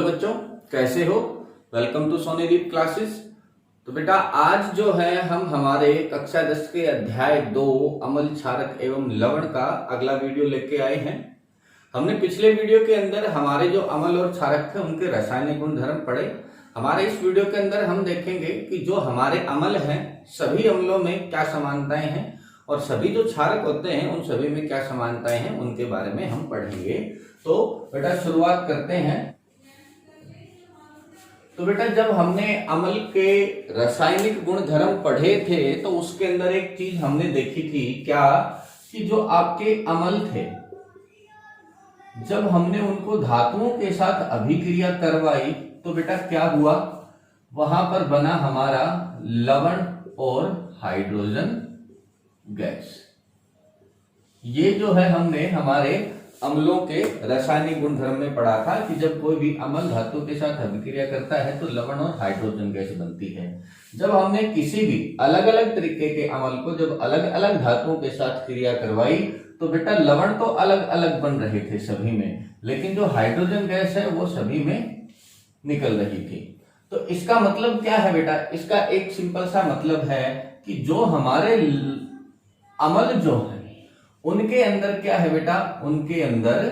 बच्चों, कैसे हो? Welcome to Sonideep classes. तो बेटा आज जो है हम हमारे कक्षा 10 के अध्याय 2 अम्ल क्षारक एवं लवण का अगला वीडियो लेके आए हैं। हमने पिछले वीडियो के अंदर हमारे जो अम्ल और क्षारक थे उनके रासायनिक गुण धर्म पढ़े। हमारे इस वीडियो के अंदर हम देखेंगे कि जो हमारे अम्ल हैं सभी अम्लों में क्या समानताएं हैं और सभी जो क्षारक होते हैं उन सभी में क्या समानताएं हैं उनके बारे में हम पढ़ेंगे। तो बेटा शुरुआत करते हैं। तो बेटा जब हमने अम्ल के रासायनिक गुण धर्म पढ़े थे तो उसके अंदर एक चीज हमने देखी थी क्या कि जो आपके अम्ल थे जब हमने उनको धातुओं के साथ अभिक्रिया करवाई तो बेटा क्या हुआ, वहां पर बना हमारा लवण और हाइड्रोजन गैस। ये जो है हमने हमारे अम्लों के रासायनिक गुणधर्म में पढ़ा था कि जब कोई भी अम्ल धातु के साथ अभिक्रिया करता है तो लवण और हाइड्रोजन गैस बनती है। जब हमने किसी भी अलग अलग तरीके के अम्ल को जब अलग अलग धातुओं के साथ क्रिया करवाई तो बेटा लवण तो अलग अलग बन रहे थे सभी में, लेकिन जो हाइड्रोजन गैस है वो सभी में निकल रही थी। तो इसका मतलब क्या है बेटा, इसका एक सिंपल सा मतलब है कि जो हमारे अम्ल जो है उनके अंदर क्या है बेटा, उनके अंदर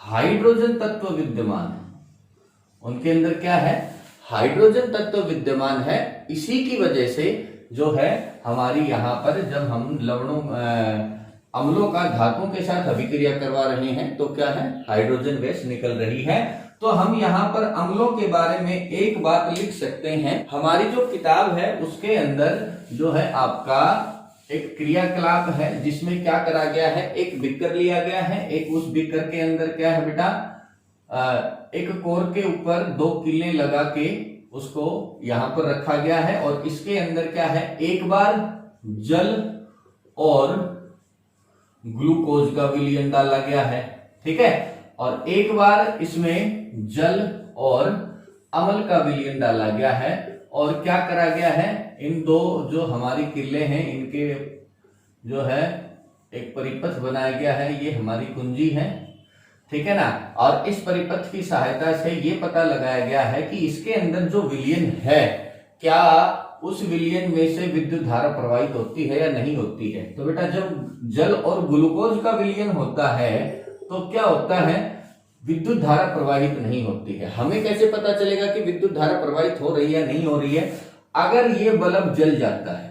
हाइड्रोजन तत्व विद्यमान है। उनके अंदर क्या है, हाइड्रोजन तत्व विद्यमान है। इसी की वजह से जो है हमारी यहां पर जब हम लवणों अम्लों का धातुओं के साथ अभिक्रिया करवा रहे हैं तो क्या है, हाइड्रोजन गैस निकल रही है। तो हम यहाँ पर अम्लों के बारे में एक बात लिख सकते हैं। हमारी जो किताब है उसके अंदर जो है आपका एक क्रियाकलाप है जिसमें क्या करा गया है, एक बीकर लिया गया है। एक उस बीकर के अंदर क्या है बेटा, एक कोर के ऊपर 2 किले लगा के उसको यहां पर रखा गया है और इसके अंदर क्या है, एक बार जल और ग्लूकोज का विलयन डाला गया है, ठीक है, और एक बार इसमें जल और अम्ल का विलयन डाला गया है। और क्या करा गया है, इन दो जो हमारी किले हैं इनके जो है एक परिपथ बनाया गया है, ये हमारी कुंजी है, ठीक है ना। और इस परिपथ की सहायता से ये पता लगाया गया है कि इसके अंदर जो विलयन है क्या उस विलयन में से विद्युत धारा प्रवाहित होती है या नहीं होती है। तो बेटा जब जल और ग्लूकोज का विलयन होता है तो क्या होता है, विद्युत धारा प्रवाहित नहीं होती है। हमें कैसे पता चलेगा कि विद्युत धारा प्रवाहित हो रही है या नहीं हो रही है, अगर ये बल्ब जल जाता है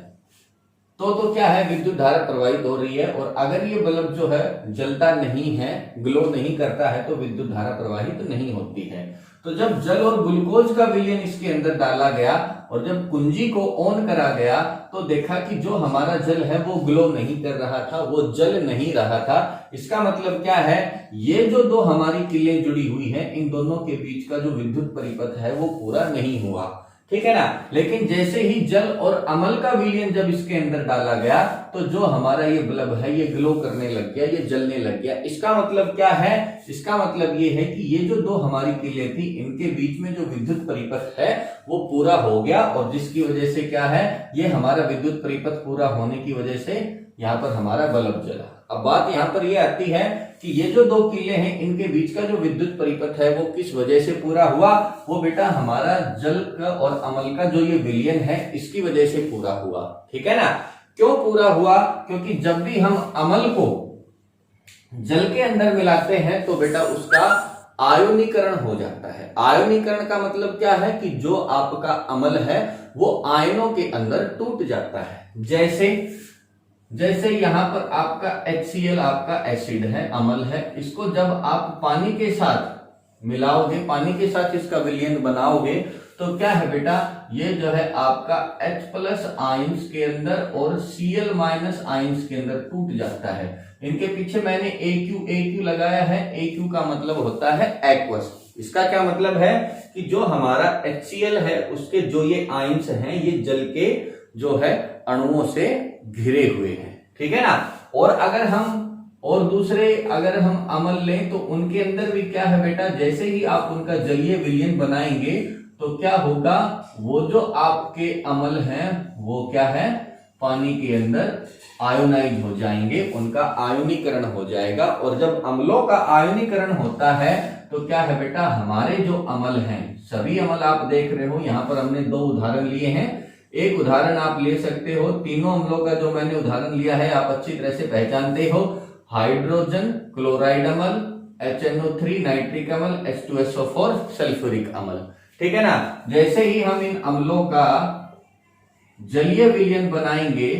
तो क्या है, विद्युत धारा प्रवाहित हो रही है। और अगर ये बल्ब जो है जलता नहीं है, ग्लो नहीं करता है, तो विद्युत धारा प्रवाहित नहीं होती है। तो जब जल और ग्लूकोज का विलयन इसके अंदर डाला गया और जब कुंजी को ऑन करा गया तो देखा कि जो हमारा जल है वो ग्लो नहीं कर रहा था, वो जल नहीं रहा था। इसका मतलब क्या है, ये जो दो हमारी किलें जुड़ी हुई हैं इन दोनों के बीच का जो विद्युत परिपथ है वो पूरा नहीं हुआ, ठीक है ना। लेकिन जैसे ही जल और अम्ल का विलयन जब इसके अंदर डाला गया तो जो हमारा ये बल्ब है ये ग्लो करने लग गया, ये जलने लग गया। इसका मतलब क्या है, इसका मतलब ये है कि ये जो दो हमारी किलें थी इनके बीच में जो विद्युत परिपथ है वो पूरा हो गया और जिसकी वजह से क्या है, ये हमारा विद्युत परिपथ पूरा होने की वजह से यहाँ पर हमारा बल्ब जला। अब बात यहाँ पर ये आती है कि ये जो 2 किले हैं इनके बीच का जो विद्युत परिपथ है वो किस वजह से पूरा हुआ, वो बेटा हमारा जल का और अम्ल का जो ये विलयन है इसकी वजह से पूरा हुआ, ठीक है ना। क्यों पूरा हुआ, क्योंकि जब भी हम अम्ल को जल के अंदर मिलाते हैं तो बेटा उसका आयनीकरण हो जाता है। आयनीकरण का मतलब क्या है कि जो आपका अम्ल है वो आयनों के अंदर टूट जाता है। जैसे यहां पर आपका HCl आपका एसिड है, अम्ल है, इसको जब आप पानी के साथ मिलाओगे, पानी के साथ इसका विलयन बनाओगे तो क्या है बेटा, ये जो है आपका H+ आयंस के अंदर और Cl- आयंस के अंदर टूट जाता है। इनके पीछे मैंने AQ लगाया है। AQ का मतलब होता है एक्वस। इसका क्या मतलब है कि जो हमारा HCl है उसके जो ये आयंस हैं ये जल के जो है अणुओं से घिरे हुए हैं, ठीक है ना। और अगर हम अम्ल लें तो उनके अंदर भी क्या है बेटा, जैसे ही आप उनका जलीय विलयन बनाएंगे तो क्या होगा, वो जो आपके अम्ल हैं वो क्या है, पानी के अंदर आयोनाइज हो जाएंगे, उनका आयनीकरण हो जाएगा। और जब अम्लों का आयनीकरण होता है तो क्या है बेटा, हमारे जो अमल हैं, सभी अमल आप देख रहे हो, यहाँ पर हमने 2 उदाहरण लिए हैं। एक उदाहरण आप ले सकते हो, तीनों अम्लों का जो मैंने उदाहरण लिया है आप अच्छी तरह से पहचानते हो। हाइड्रोजन क्लोराइड अमल, HNO3 नाइट्रिक अमल, H2SO4 सल्फ्यूरिक अमल, ठीक है ना। जैसे ही हम इन अम्लों का जलीय विलयन बनाएंगे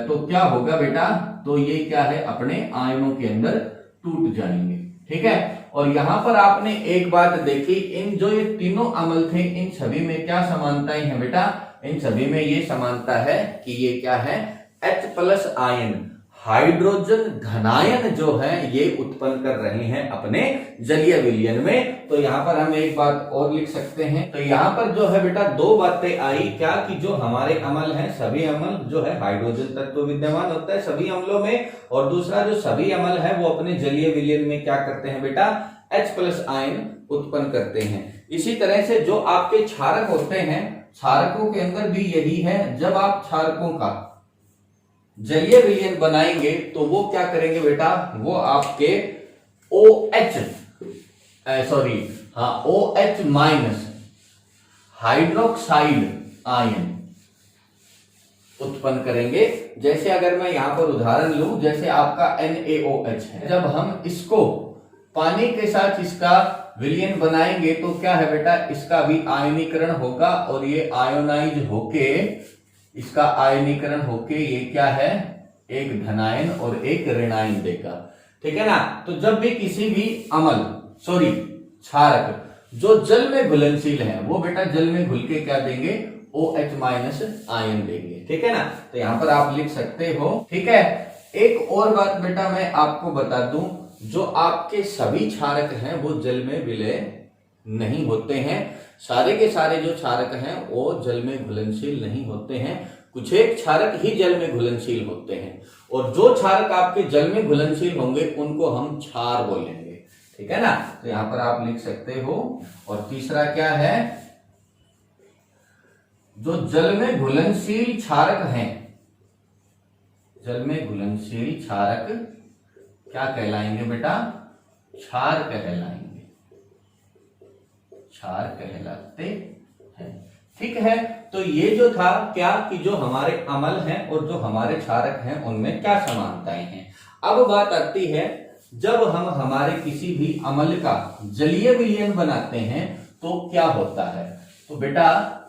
तो क्या होगा बेटा, तो ये क्या है, अपने आयनों के अंदर टूट जाएंगे, ठीक है। और यहां पर आपने एक बात देखी, इन जो ये तीनों अमल थे इन सभी में क्या समानताएं हैं बेटा, इन सभी में ये समानता है कि ये क्या है, H+ आयन, हाइड्रोजन धनायन जो है ये उत्पन्न कर रहे हैं अपने जलीय विलयन में। तो यहां पर हम एक बात और लिख सकते हैं, तो यहां पर जो है बेटा 2 बातें आई, क्या कि जो हमारे अमल हैं सभी अमल जो है हाइड्रोजन तत्व विद्यमान होता है सभी अम्लों में, और दूसरा जो सभी अमल है वो अपने जलीय विलयन में क्या करते हैं बेटा, H+ आयन उत्पन्न करते हैं। इसी तरह से जो आपके क्षारक होते हैं, क्षारकों के अंदर भी यही है, जब आप क्षारकों का जलीय विलयन बनाएंगे तो वो क्या करेंगे बेटा, वो आपके OH- हाइड्रोक्साइड आयन उत्पन्न करेंगे। जैसे अगर मैं यहां पर उदाहरण लूं, जैसे आपका NaOH है, जब हम इसको पानी के साथ इसका विलयन बनाएंगे तो क्या है बेटा, इसका भी आयनीकरण होगा और ये आयोनाइज होके, इसका आयनीकरण होके ये क्या है, एक धनायन और एक ऋणायन देगा, ठीक है ना। तो जब भी किसी भी क्षारक जो जल में घुलनशील है वो बेटा जल में घुल के क्या देंगे, OH- आयन देंगे, ठीक है ना। तो यहां पर आप लिख सकते हो, ठीक है। एक और बात बेटा मैं आपको बता दूं, जो आपके सभी क्षारक हैं वो जल में विलय नहीं होते हैं, सारे के सारे जो क्षारक हैं वो जल में घुलनशील नहीं होते हैं, कुछ एक क्षारक ही जल में घुलनशील होते हैं, और जो क्षारक आपके जल में घुलनशील होंगे उनको हम क्षार बोलेंगे, ठीक है ना। तो यहां पर आप लिख सकते हो। और तीसरा क्या है, जो जल में घुलनशील क्षारक हैं, जल में घुलनशील क्षारक क्या कहलाएंगे बेटा, क्षार कहलाएंगे, क्षार कहलाते हैं, ठीक है। तो ये जो था क्या कि जो हमारे अमल हैं और जो हमारे क्षारक हैं उनमें क्या समानताएं हैं। अब बात आती है, जब हम हमारे किसी भी अमल का जलीय विलयन बनाते हैं तो क्या होता है। तो बेटा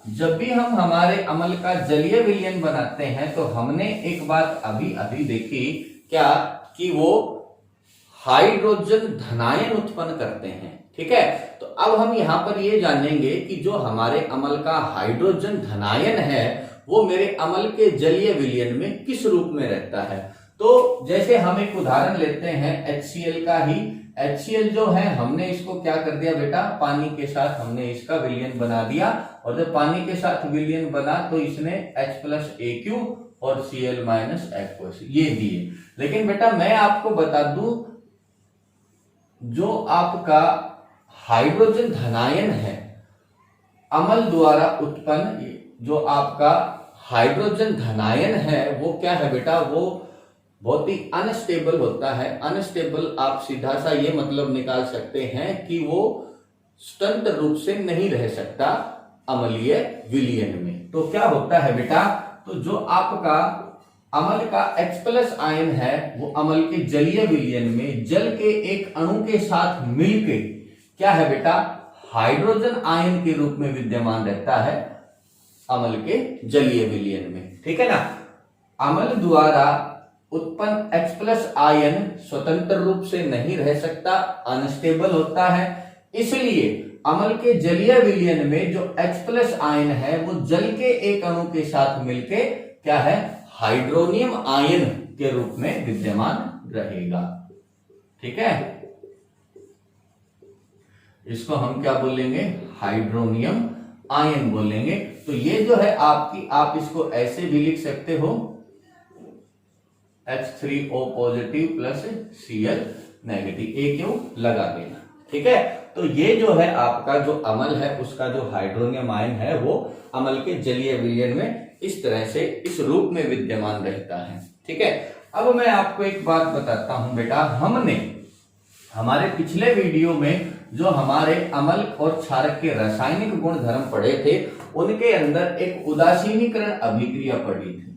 जब भी हम हमारे अमल का जलीय विलयन बनाते हैं तो हमने एक बात अभी अभी देखी, क्या कि वो हाइड्रोजन धनायन उत्पन्न करते हैं, ठीक है। तो अब हम यहां पर ये जानेंगे कि जो हमारे अमल का हाइड्रोजन धनायन है वो मेरे अमल के जलीय विलयन में किस रूप में रहता है। तो जैसे हम एक उदाहरण लेते हैं HCl का ही, HCl जो है हमने इसको क्या कर दिया बेटा, पानी के साथ हमने इसका विलयन बना दिया, और जब पानी के साथ विलयन बना तो इसने H+Aq और Cl-H ये दिए। लेकिन बेटा मैं आपको बता दूं, जो आपका हाइड्रोजन धनायन है अमल द्वारा उत्पन्न, जो आपका हाइड्रोजन धनायन है वो क्या है बेटा, वो बहुत ही अनस्टेबल होता है। अनस्टेबल आप सीधा सा ये मतलब निकाल सकते हैं कि वो स्वतंत्र रूप से नहीं रह सकता अम्लीय विलयन में। तो क्या होता है बेटा, तो जो आपका अमल का H+ आयन है वो अमल के जलीय विलयन में जल के एक अणु के साथ मिलके क्या है बेटा, हाइड्रोजन आयन के रूप में विद्यमान रहता है अमल के जलीय विलयन में, ठीक है ना। अमल द्वारा उत्पन्न H+ आयन स्वतंत्र रूप से नहीं रह सकता, अनस्टेबल होता है, इसलिए अमल के जलीय विलयन में जो H+ आयन है वो जल के एक अणु के साथ मिलके क्या है, हाइड्रोनियम आयन के रूप में विद्यमान रहेगा, ठीक है। इसको हम क्या बोलेंगे, हाइड्रोनियम आयन बोलेंगे। तो ये जो है आपकी, आप इसको ऐसे भी लिख सकते हो, H3O positive plus Cl negative, ए क्यों लगा देना, ठीक है। तो ये जो है आपका जो अमल है उसका जो हाइड्रोनियम आयन है वो अमल के जलीय विलयन में इस तरह से इस रूप में विद्यमान रहता है, ठीक है। अब मैं आपको एक बात बताता हूं बेटा, हमने हमारे पिछले वीडियो में जो हमारे अम्ल और क्षारक के रासायनिक गुण धर्म पढ़े थे, उनके अंदर एक उदासीनीकरण अभिक्रिया पड़ी थी।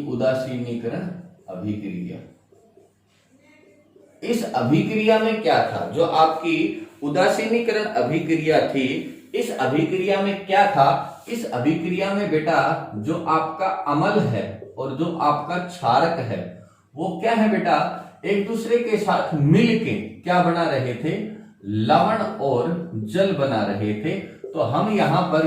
उदासीनीकरण अभिक्रिया। इस अभिक्रिया में क्या था? जो आपकी उदासीनीकरण अभिक्रिया थी, इस अभिक्रिया में क्या था? इस अभिक्रिया में बेटा जो आपका अम्ल है और जो आपका क्षारक है वो क्या है बेटा? एक दूसरे के साथ मिलके क्या बना रहे थे? लवण और जल बना रहे थे। तो हम यहां पर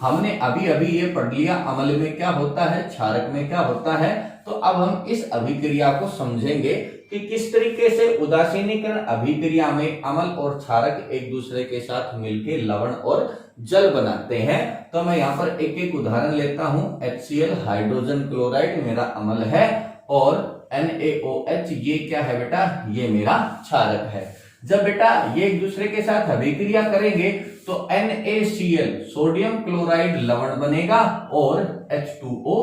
हमने अभी ये पढ़ लिया, अम्ल में क्या होता है, क्षारक में क्या होता है। तो अब हम इस अभिक्रिया को समझेंगे कि किस तरीके से उदासीनीकरण अभिक्रिया में अम्ल और क्षारक एक दूसरे के साथ मिलके लवण और जल बनाते हैं। तो मैं यहाँ पर एक एक उदाहरण लेता हूं। HCl हाइड्रोजन क्लोराइड मेरा अम्ल है और NaOH ये क्या है बेटा? ये मेरा क्षारक है। जब बेटा ये एक दूसरे के साथ अभिक्रिया करेंगे तो NaCl सोडियम क्लोराइड लवण बनेगा और H2O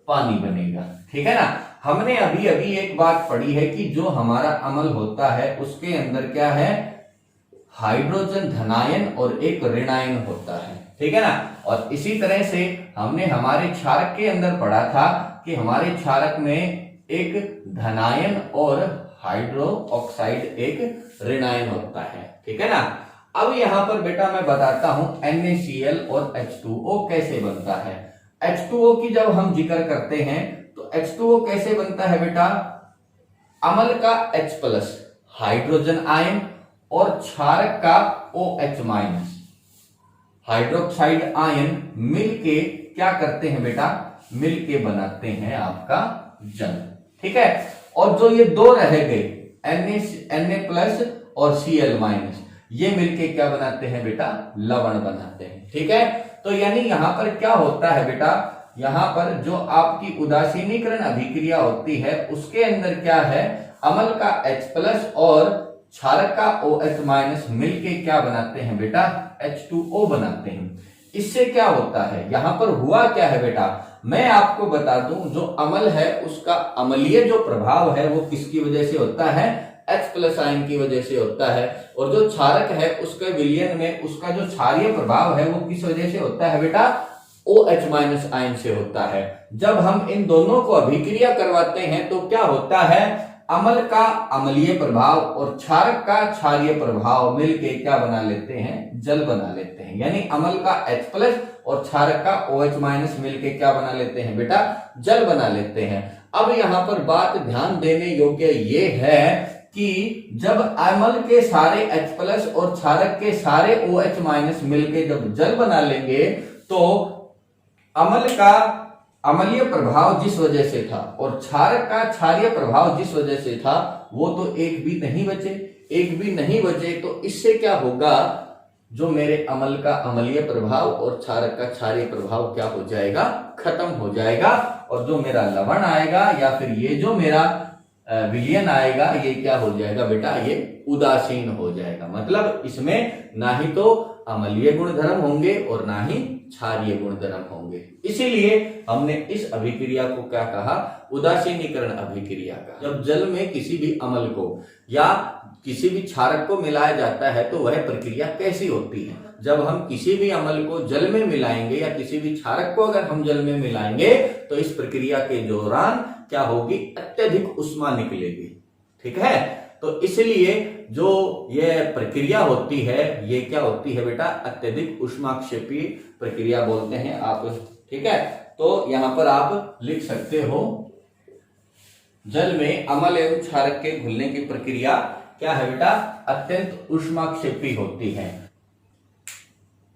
पानी बनेगा। ठीक है ना? हमने अभी एक बात पढ़ी है कि जो हमारा अम्ल होता है उसके अंदर क्या है? हाइड्रोजन धनायन और एक ऋणायन होता है। ठीक है ना? और इसी तरह से हमने हमारे क्षारक के अंदर पढ़ा था कि हमारे क्षारक में एक धनायन और हाइड्रो ऑक्साइड एक ऋणायन होता है। ठीक है ना? अब यहां पर बेटा मैं बताता हूं NaCl और H2O कैसे बनता है। H2O की जब हम जिक्र करते हैं तो H2O कैसे बनता है बेटा? अम्ल का H+ हाइड्रोजन आयन और क्षारक का OH- हाइड्रोक्साइड आयन मिलके क्या करते हैं बेटा? मिलके बनाते हैं आपका जल। ठीक है? और जो ये दो रह गए Na+ और Cl- ये मिलके क्या बनाते हैं बेटा? लवण बनाते हैं। ठीक है? तो यानी यहां पर क्या होता है बेटा? यहां पर जो आपकी उदासीनीकरण अभिक्रिया होती है उसके अंदर क्या है? अम्ल का H+ और क्षारक का OH- मिलके क्या बनाते हैं बेटा? H2O बनाते हैं। इससे क्या होता है? यहां पर हुआ क्या है बेटा? मैं आपको बता दूं, जो अम्ल है उसका अम्लीय जो प्रभाव है वो किसकी वजह से होता है? H+ आयन की वजह से होता है। और जो क्षारक है उसके विलयन में उसका जो क्षारीय प्रभाव है वो किस वजह से होता है बेटा? OH- आयन से होता है। जब हम इन दोनों को अभिक्रिया करवाते हैं तो क्या होता है? अम्ल का अम्लीय प्रभाव और क्षारक का क्षारीय प्रभाव मिलके क्या बना लेते हैं? जल बना लेते हैं। यानी अम्ल का H+ और क्षारक का OH- मिलके क्या बना लेते हैं बेटा? जल बना लेते हैं। अब यहां पर बात ध्यान देने योग्य ये है कि जब अम्ल के सारे H+ और क्षारक के सारे OH- मिलके जब जल बना लेंगे तो अम्ल का अम्लीय प्रभाव जिस वजह से था और क्षारक का क्षारीय प्रभाव जिस वजह से था वो तो एक भी नहीं बचे। तो इससे क्या होगा? जो मेरे अम्ल का अम्लीय प्रभाव और क्षारक का क्षारीय प्रभाव क्या हो जाएगा? खत्म हो जाएगा। और जो मेरा लवण आएगा या फिर ये जो मेरा विलयन आएगा ये क्या हो जाएगा बेटा? ये उदासीन हो जाएगा। मतलब इसमें ना ही तो अम्लीय गुणधर्म होंगे और ना ही क्षारीय गुणधर्म होंगे। इसीलिए हमने इस अभिक्रिया को क्या कहा? उदासीनीकरण अभिक्रिया का। जब जल में किसी भी अम्ल को या किसी भी क्षारक को मिलाया जाता है तो वह प्रक्रिया कैसी होती है? जब हम किसी भी अम्ल को जल में मिलाएंगे या किसी भी क्षारक को अगर हम जल में मिलाएंगे तो इस प्रक्रिया के दौरान क्या होगी? अत्यधिक ऊष्मा निकलेगी। ठीक है? तो इसलिए जो ये प्रक्रिया होती है ये क्या होती है बेटा? अत्यधिक ऊष्माक्षेपी प्रक्रिया बोलते हैं आप। ठीक है? तो यहां पर आप लिख सकते हो जल में अम्ल एवं क्षारक के घुलने की प्रक्रिया क्या है बेटा? अत्यंत ऊष्माक्षेपी होती है।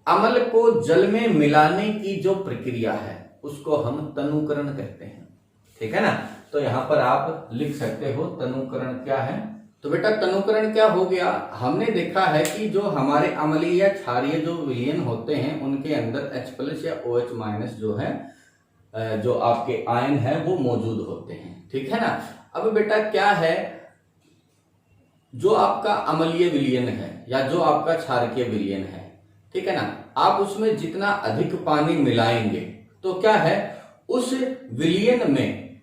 अम्ल को जल में मिलाने की जो प्रक्रिया है उसको हम तनुकरण कहते हैं। ठीक है ना? तो यहां पर आप लिख सकते हो तनुकरण क्या है। तो बेटा तनुकरण क्या हो गया? हमने देखा है कि जो हमारे अम्लीय या क्षारीय जो विलयन होते हैं उनके अंदर H+ या OH- जो है जो आपके आयन है वो मौजूद होते हैं। ठीक है ना? अब बेटा क्या है, जो आपका अम्लीय विलयन है या जो आपका क्षारकीय विलयन है, ठीक है ना, आप उसमें जितना अधिक पानी मिलाएंगे तो क्या है, उस विलयन में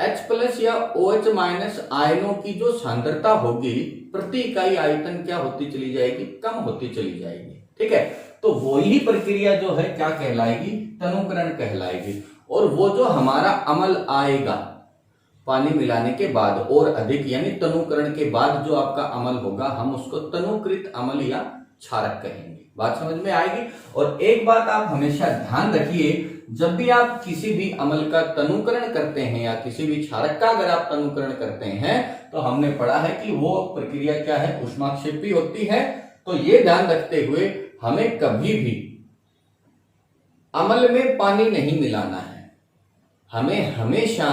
H+ या OH- आयनों की जो सांद्रता होगी प्रति इकाई आयतन क्या होती चली जाएगी, कम होती चली जाएगी। ठीक है, तो वही प्रक्रिया जो है क्या कहलाएगी, तनुकरण कहलाएगी। और वो जो हमारा अमल आएगा पानी मिलाने के बाद और अधिक, यानी तनुकरण के बाद जो आपका अमल होगा, हम उसको तनुकृत अमल या क्षारक कहेंगे। बात समझ में आएगी। और एक बात आप हमेशा ध्यान रखिए, जब भी आप किसी भी अमल का तनुकरण करते हैं या किसी भी क्षारक का अगर आप तनुकरण करते हैं, तो हमने पढ़ा है कि वो प्रक्रिया क्या है, ऊष्माक्षेपी होती है। तो ये ध्यान रखते हुए हमें कभी भी अमल में पानी नहीं मिलाना है, हमें हमेशा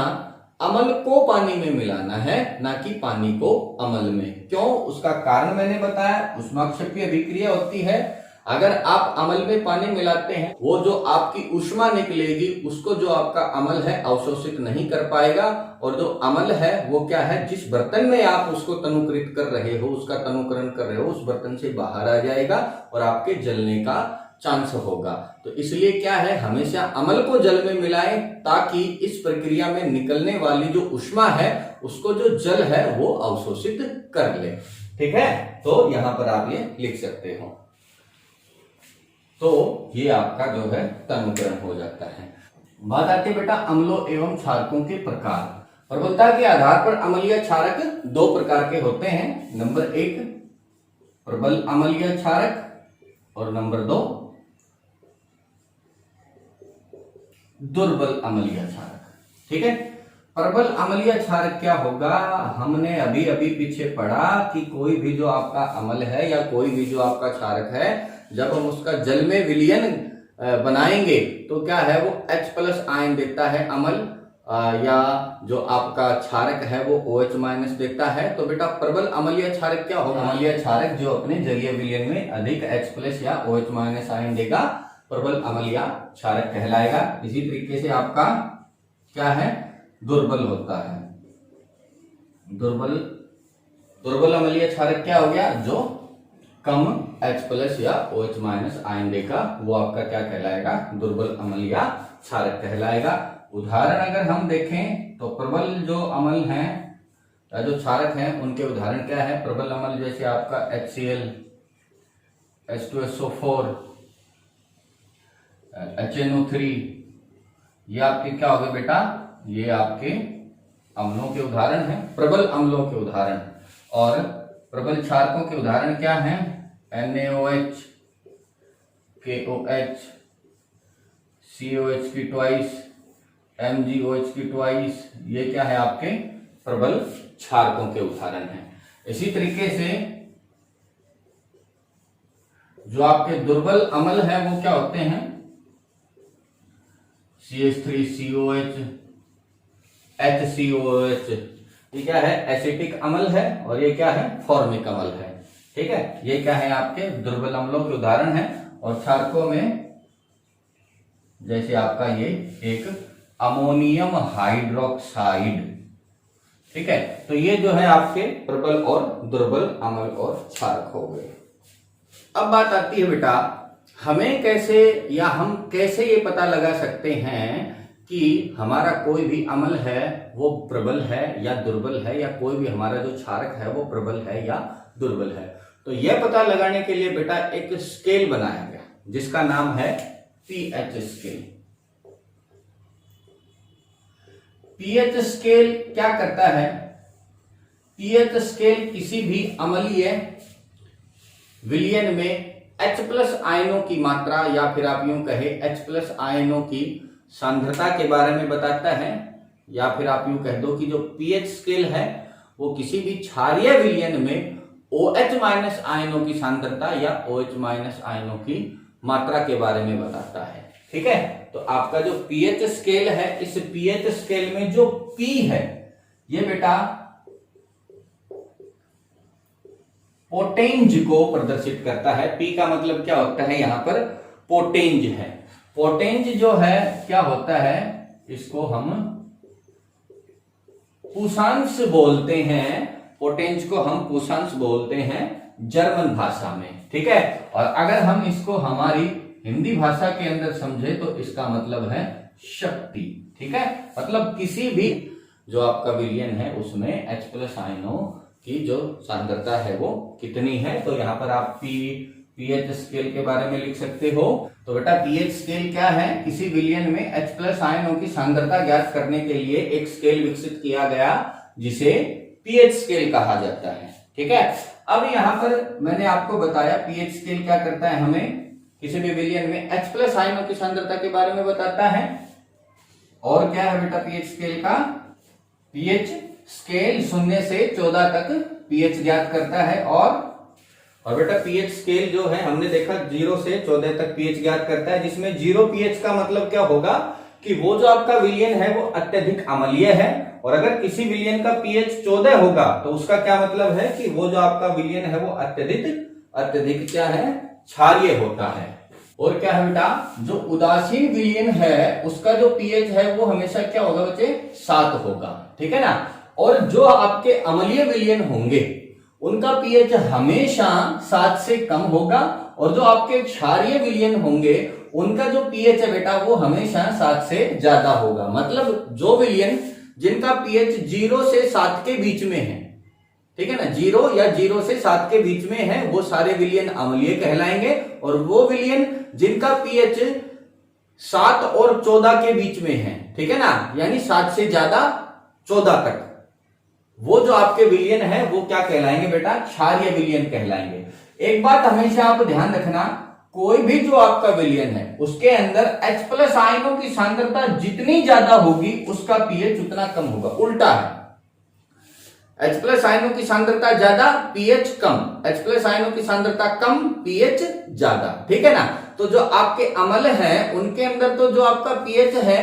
अमल को पानी में मिलाना है, ना कि पानी को अमल में। क्यों, उसका कारण मैंने बताया, ऊष्माक्षेपीय अभिक्रिया होती है। अगर आप अमल में पानी मिलाते हैं, वो जो आपकी ऊष्मा निकलेगी उसको जो आपका अमल है अवशोषित नहीं कर पाएगा। और जो अमल है वो क्या है, जिस बर्तन में आप उसको तनुकृत कर रहे हो, उसका तनुकरण कर रहे हो, उस बर्तन से बाहर आ जाएगा और आपके जलने का चांस होगा। तो इसलिए क्या है, हमेशा अमल को जल में मिलाएं, ताकि इस प्रक्रिया में निकलने वाली जो ऊष्मा है उसको जो जल है वो अवशोषित कर ले। ठीक है, तो यहां पर आप ये लिख सकते हो। तो ये आपका जो है तनुकरण हो जाता है। बात आती है बेटा अम्लों एवं क्षारकों के प्रकार। प्रबलता के आधार पर अम्ल या क्षारक दो प्रकार के होते हैं। नंबर 1 प्रबल अम्ल या क्षारक और नंबर 2 दुर्बल अम्लीय क्षारक। ठीक है, प्रबल अम्लीय क्षारक क्या होगा, हमने अभी अभी पीछे पढ़ा कि कोई भी जो आपका अम्ल है या कोई भी जो आपका क्षारक है, जब हम उसका जल में विलयन बनाएंगे तो क्या है, वो H+ आयन देता है अम्ल, या जो आपका क्षारक है वो OH- देता है। तो बेटा प्रबल अम्लीय क्षारक क्या होगा, अम्लीय क्षारक जो अपने जलीय विलयन में अधिक H+ या OH- आयन देगा, प्रबल अम्लीय क्षारक कहलाएगा। इसी तरीके से आपका क्या है, दुर्बल होता है। दुर्बल अम्लीय क्षारक क्या हो गया, जो कम H+ या OH- आयन देगा, वो आपका क्या कहलाएगा, दुर्बल अम्लीय क्षारक कहलाएगा। उदाहरण अगर हम देखें तो प्रबल जो अम्ल हैं या जो क्षारक हैं उनके उदाहरण क्या है, प्रबल अम्ल जैसे आपका HCl, H2SO4, HNO3, ये आपके क्या हो गए बेटा, ये आपके अम्लों के उदाहरण हैं, प्रबल अम्लों के उदाहरण। और प्रबल क्षारकों के उदाहरण क्या हैं, NaOH, KOH, COH की ट्वाइस, MgOH की ट्वाइस, ये क्या है आपके प्रबल क्षारकों के उदाहरण हैं। इसी तरीके से जो आपके दुर्बल अम्ल है वो क्या होते हैं, CH3COH, HCOOH, ये क्या है, एसिटिक अम्ल है, और ये क्या है, फॉर्मिक अम्ल है। ठीक है, ये क्या है, आपके दुर्बल अम्लों के उदाहरण हैं। और क्षारकों में जैसे आपका ये एक अमोनियम हाइड्रोक्साइड। ठीक है, तो ये जो है आपके प्रबल और दुर्बल अम्ल और क्षारक हो गए। अब बात आती है बेटा, हमें कैसे या हम कैसे ये पता लगा सकते हैं कि हमारा कोई भी अम्ल है वो प्रबल है या दुर्बल है, या कोई भी हमारा जो क्षारक है वो प्रबल है या दुर्बल है। तो यह पता लगाने के लिए बेटा एक स्केल बनाया गया जिसका नाम है पीएच स्केल। पीएच स्केल क्या करता है, पीएच स्केल किसी भी अम्लीय विलयन में H+ आयनों की मात्रा, या फिर आप यूं कहे H+ आयनों की सांद्रता के बारे में बताता है। या फिर आप यूं कह दो कि जो पीएच स्केल है वो किसी भी क्षारीय विलयन में OH- आयनों की सांद्रता या OH- आयनों की मात्रा के बारे में बताता है। ठीक है, तो आपका जो पीएच स्केल है, इस पीएच स्केल में जो P है ये बेटा पोटेंज को प्रदर्शित करता है। P का मतलब क्या होता है, यहां पर पोटेंज है। पोटेंज जो है क्या होता है, इसको हम पुशांश बोलते हैं। पोटेंज को हम पुशांश बोलते हैं जर्मन भाषा में। ठीक है, और अगर हम इसको हमारी हिंदी भाषा के अंदर समझे तो इसका मतलब है शक्ति। ठीक है, मतलब किसी भी जो आपका विलयन है उसमें H प्लस आयनों की जो सांद्रता है वो कितनी है। तो यहाँ पर आप पीएच स्केल के बारे में लिख सकते हो। तो बेटा पीएच स्केल क्या है, किसी विलयन में H प्लस आयनों की सांद्रता ज्ञात करने के लिए एक स्केल विकसित किया गया जिसे पीएच स्केल कहा जाता है। ठीक है, अब यहाँ पर मैंने आपको बताया पीएच स्केल क्या करता है, हमें किसी भी विलयन में H प्लस आयनों की सांद्रता के बारे में बताता है। और क्या है बेटा पीएच स्केल का, पीएच स्केल 0 से 14 तक पीएच ज्ञात करता है। और बेटा पीएच स्केल जो है हमने देखा 0 से 14 तक पीएच ज्ञात करता है, जिसमें 0 पीएच का मतलब क्या होगा कि वो जो आपका विलयन है वो अत्यधिक अम्लीय है। और अगर किसी विलयन का पीएच 14 होगा तो उसका क्या मतलब है कि वो जो आपका विलयन है वो अत्यधिक क्या है, क्षारीय होता है। और क्या है बेटा, जो उदासीन विलयन है उसका जो पीएच है वो हमेशा क्या होगा बच्चे, 7 होगा। ठीक है ना। और जो आपके अम्लीय विलयन होंगे उनका पीएच हमेशा 7 से कम होगा, और जो आपके क्षारीय विलयन होंगे उनका जो पीएच है बेटा वो हमेशा 7 से ज्यादा होगा। मतलब जो विलयन जिनका पीएच 0 से 7 के बीच में है, ठीक है ना, 0 या 0 से 7 के बीच में है, वो सारे विलयन अम्लीय कहलाएंगे। और वो विलयन जिनका पीएच 7 और 14 के बीच में है, ठीक है ना, यानी 7 से ज्यादा 14 तक, वो जो आपके विलयन है वो क्या कहलाएंगे बेटा, क्षारीय विलयन कहलाएंगे। एक बात हमेशा आप ध्यान रखना, कोई भी जो आपका विलयन है उसके अंदर H प्लस आयनों की सांद्रता जितनी ज्यादा होगी उसका पीएच उतना कम होगा। उल्टा है, H प्लस आयनों की सांद्रता ज्यादा पीएच कम, H प्लस आयनों की सांद्रता कम पीएच ज्यादा। ठीक है ना। तो जो आपके अम्ल है उनके अंदर तो जो आपका पीएच है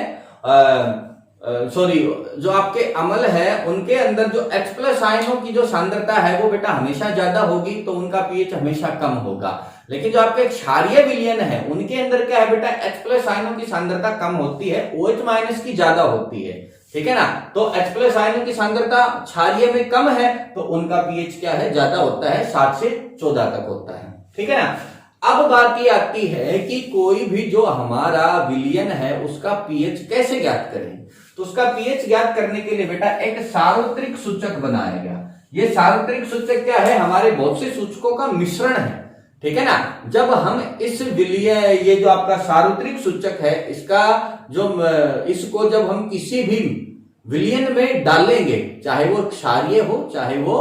जो आपके अम्ल है उनके अंदर जो H प्लस आयनों की जो सांद्रता है वो बेटा हमेशा ज्यादा होगी, तो उनका पीएच हमेशा कम होगा। लेकिन जो आपके क्षारीय विलयन है उनके अंदर क्या है बेटा, H प्लस आयनों की सांद्रता कम होती है, OH माइनस की ज्यादा होती है। ठीक है ना। तो H प्लस आयनों की सांद्रता क्षारीय में कम है तो उनका पीएच क्या है, ज्यादा होता है, 7 से 14 तक होता है। ठीक है ना। अब बात ये आती है कि कोई भी जो हमारा विलयन है उसका पीएच कैसे ज्ञात करें। तो उसका पीएच ज्ञात करने के लिए बेटा एक सार्वत्रिक सूचक बनाया गया। ये सार्वत्रिक सूचक क्या है, हमारे बहुत से सूचकों का मिश्रण है। ठीक है ना। जब हम इस विलयन, ये जो आपका सार्वत्रिक सूचक है इसका जो इसको जब हम किसी भी विलयन में डालेंगे, चाहे वो क्षारीय हो चाहे वो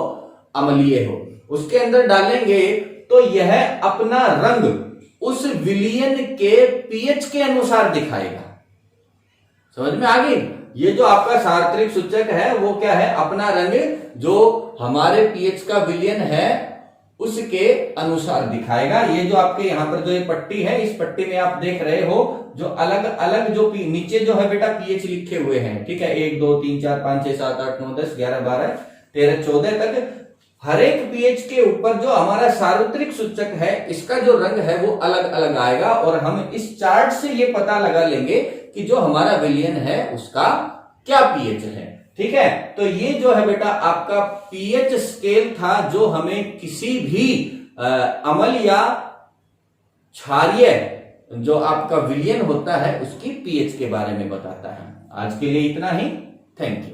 अम्लीय हो, उसके अंदर डालेंगे तो यह अपना रंग उस विलयन के पीएच के अनुसार दिखाएगा। समझ में आ गई। ये जो आपका सार्वत्रिक सूचक है वो क्या है, अपना रंग जो हमारे पीएच का विलयन है उसके अनुसार दिखाएगा। ये जो आपके यहाँ पर जो ये पट्टी है, इस पट्टी में आप देख रहे हो जो अलग अलग जो नीचे जो है बेटा पीएच लिखे हुए हैं। ठीक है, 1 2 3 4 5 6 7 8 9 10 11 12 13 14 तक हर एक पीएच के ऊपर जो हमारा सार्वत्रिक सूचक है इसका जो रंग है वो अलग अलग आएगा। और हम इस चार्ट से ये पता लगा लेंगे कि जो हमारा विलयन है उसका क्या पीएच है। ठीक है। तो ये जो है बेटा आपका पीएच स्केल था जो हमें किसी भी अम्ल या क्षारीय जो आपका विलयन होता है उसकी पीएच के बारे में बताता है। आज के लिए इतना ही। Thank you.